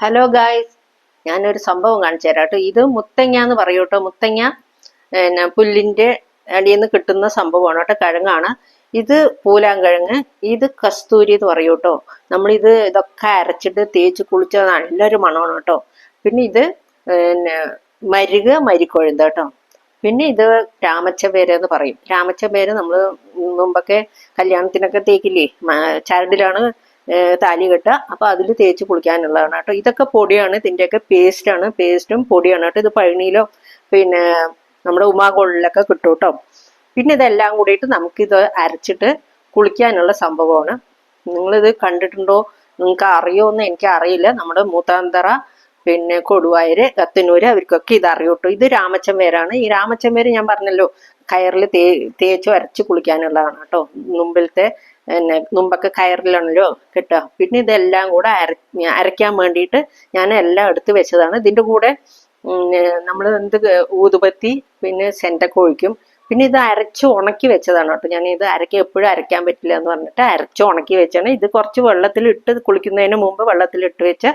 Hello guys, ഞാനൊരു സംഭവം കാണിച്ചു തരാം കേട്ടോ. ഇത് മുത്തങ്ങ എന്ന് പറയൂ കേട്ടോ. മുത്തങ്ങ പുല്ലിൻ്റെ അടിയിൽ നിന്ന് കിട്ടുന്ന സംഭവമാണ് കേട്ടോ. കിഴങ്ങാണ് ഇത്. പൂലാങ്കിഴങ്ങ്. ഇത് കസ്തൂരി എന്ന് പറയൂ കേട്ടോ. ഇതൊക്കെ അരച്ചിട്ട് തേച്ച് കുളിച്ച നല്ലൊരു മണമാണ് കേട്ടോ. പിന്നെ ഇത് മരിക്കൊഴുന്ത കേട്ടോ. പിന്നെ ഇത് രാമച്ചവേര് എന്ന് പറയും. രാമച്ചവേര് നമ്മൾ മുമ്പൊക്കെ കല്യാണത്തിനൊക്കെ തേക്കില്ലേ, ചരടിലാണ് താലി കെട്ടുക. അപ്പൊ അതിൽ തേച്ച് കുളിക്കാനുള്ളതാണ് കേട്ടോ. ഇതൊക്കെ പൊടിയാണ്, ഇതിൻ്റെയൊക്കെ പേസ്റ്റാണ്. പേസ്റ്റും പൊടിയാണ് കേട്ടോ. ഇത് പഴനിയിലോ പിന്നെ നമ്മുടെ ഉമാഗോളിലൊക്കെ കിട്ടും കേട്ടോ. പിന്നെ ഇതെല്ലാം കൂടിയിട്ട് നമുക്കിത് അരച്ചിട്ട് കുളിക്കാനുള്ള സംഭവമാണ്. നിങ്ങളിത് കണ്ടിട്ടുണ്ടോ, നിങ്ങൾക്ക് അറിയുമോന്ന് എനിക്ക് അറിയില്ല. നമ്മുടെ മൂത്താന്തറ, പിന്നെ കൊടുവായൂര്, കത്തനൂര്, അവർക്കൊക്കെ ഇത് അറിയൂട്ടോ. ഇത് രാമച്ചം വേരാണ്. ഈ രാമച്ചം വേര് ഞാൻ പറഞ്ഞല്ലോ, കയറിൽ തേച്ച് അരച്ച് കുളിക്കാനുള്ളതാണ് കേട്ടോ. മുമ്പൊക്കെ കയറിലാണല്ലോ കിട്ടുക. പിന്നെ ഇതെല്ലാം കൂടെ അരയ്ക്കാൻ വേണ്ടിയിട്ട് ഞാൻ എല്ലാം എടുത്ത് വെച്ചതാണ്. ഇതിൻ്റെ കൂടെ നമ്മൾ ഊതുപത്തി, പിന്നെ സെൻ്റൊക്കെ ഒഴിക്കും. പിന്നെ ഇത് അരച്ച് ഉണക്കി വെച്ചതാണ് കേട്ടോ. ഞാൻ ഇത് എപ്പോഴും അരയ്ക്കാൻ പറ്റില്ല എന്ന് പറഞ്ഞിട്ട് അരച്ച് ഉണക്കി വെച്ചാണ്. ഇത് കുറച്ച് വെള്ളത്തിലിട്ട് കുളിക്കുന്നതിന് മുമ്പ് വെള്ളത്തിലിട്ട് വെച്ച്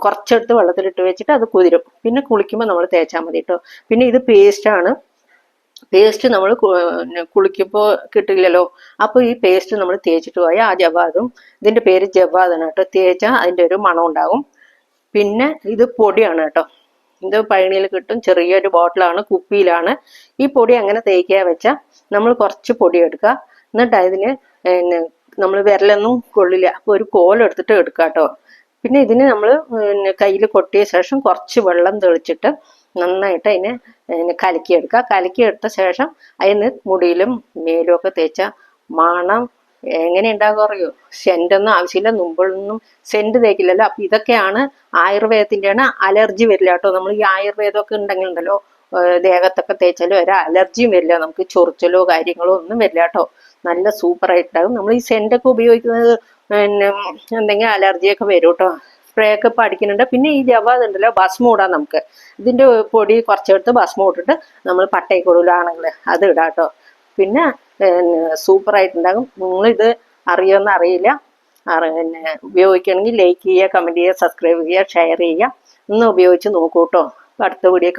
കുറച്ചെടുത്ത് വെള്ളത്തിലിട്ട് വെച്ചിട്ട് അത് കുതിരും. പിന്നെ കുളിക്കുമ്പോൾ നമ്മൾ തേച്ചാൽ മതി കേട്ടോ. പിന്നെ ഇത് പേസ്റ്റാണ്. പേസ്റ്റ് നമ്മൾ കുളിക്കുമ്പോൾ കിട്ടില്ലല്ലോ. അപ്പോൾ ഈ പേസ്റ്റ് നമ്മൾ തേച്ചിട്ട് പോയാൽ ആ ജവാദും, ഇതിൻ്റെ പേര് ജവാദാണ് കേട്ടോ. തേച്ചാൽ അതിൻ്റെ ഒരു മണം ഉണ്ടാകും. പിന്നെ ഇത് പൊടിയാണ് കേട്ടോ. ഇത് പഴനിയിൽ കിട്ടും. ചെറിയൊരു ബോട്ടിലാണ്, കുപ്പിയിലാണ്. ഈ പൊടി അങ്ങനെ തേക്കുക വെച്ചാൽ നമ്മൾ കുറച്ച് പൊടി എടുക്കുക. എന്നിട്ട് അതിന് നമ്മൾ വിരലൊന്നും കൊള്ളില്ല. അപ്പോൾ ഒരു കോലെടുത്തിട്ട് എടുക്കുക കേട്ടോ. പിന്നെ ഇതിന് നമ്മൾ കയ്യിൽ കൊട്ടിയ ശേഷം കുറച്ച് വെള്ളം തെളിച്ചിട്ട് നന്നായിട്ട് അതിനെ കലക്കിയെടുക്കുക. കലക്കിയെടുത്ത ശേഷം അതിന് മുടിയിലും മേലും ഒക്കെ തേച്ച മണം എങ്ങനെ ഉണ്ടാകുക അറിയോ? സെൻ്റൊന്നും ആവശ്യമില്ല. മുമ്പൊന്നും സെൻ്റ് തേക്കില്ലല്ലോ. അപ്പം ഇതൊക്കെയാണ് ആയുർവേദത്തിൻ്റെയാണ്. അലർജി വരില്ല കേട്ടോ. നമ്മൾ ഈ ആയുർവേദമൊക്കെ ഉണ്ടെങ്കിൽ ഉണ്ടല്ലോ, ദേഹത്തൊക്കെ തേച്ചാലും ഒരു അലർജിയും വരില്ല. നമുക്ക് ചൊറിച്ചലോ കാര്യങ്ങളോ ഒന്നും വരില്ല കേട്ടോ. നല്ല സൂപ്പറായിട്ടുണ്ടാകും. നമ്മൾ ഈ സെൻ്റൊക്കെ ഉപയോഗിക്കുന്നത് എന്തെങ്കിലും അലർജിയൊക്കെ വരും കേട്ടോ. സ്പ്രേ ഒക്കെ ഇപ്പം അടിക്കുന്നുണ്ട്. പിന്നെ ഈ ജവാദ് ഉണ്ടല്ലോ, ഭസ്മം ഇടാം നമുക്ക്. ഇതിൻ്റെ പൊടി കുറച്ചെടുത്ത് ഭസ്മം ഇട്ടിട്ട് നമ്മൾ പട്ടയക്കൊടുലാണെങ്കിൽ അത് ഇടാം കേട്ടോ. പിന്നെ സൂപ്പറായിട്ടുണ്ടാകും. നിങ്ങളിത് അറിയുമെന്ന് അറിയില്ല. ഉപയോഗിക്കുകയാണെങ്കിൽ ലൈക്ക് ചെയ്യുക, കമൻറ്റ് ചെയ്യുക, സബ്സ്ക്രൈബ് ചെയ്യുക, ഷെയർ ചെയ്യുക. ഒന്ന് ഉപയോഗിച്ച് നോക്കൂ കേട്ടോ. അടുത്ത വീഡിയോ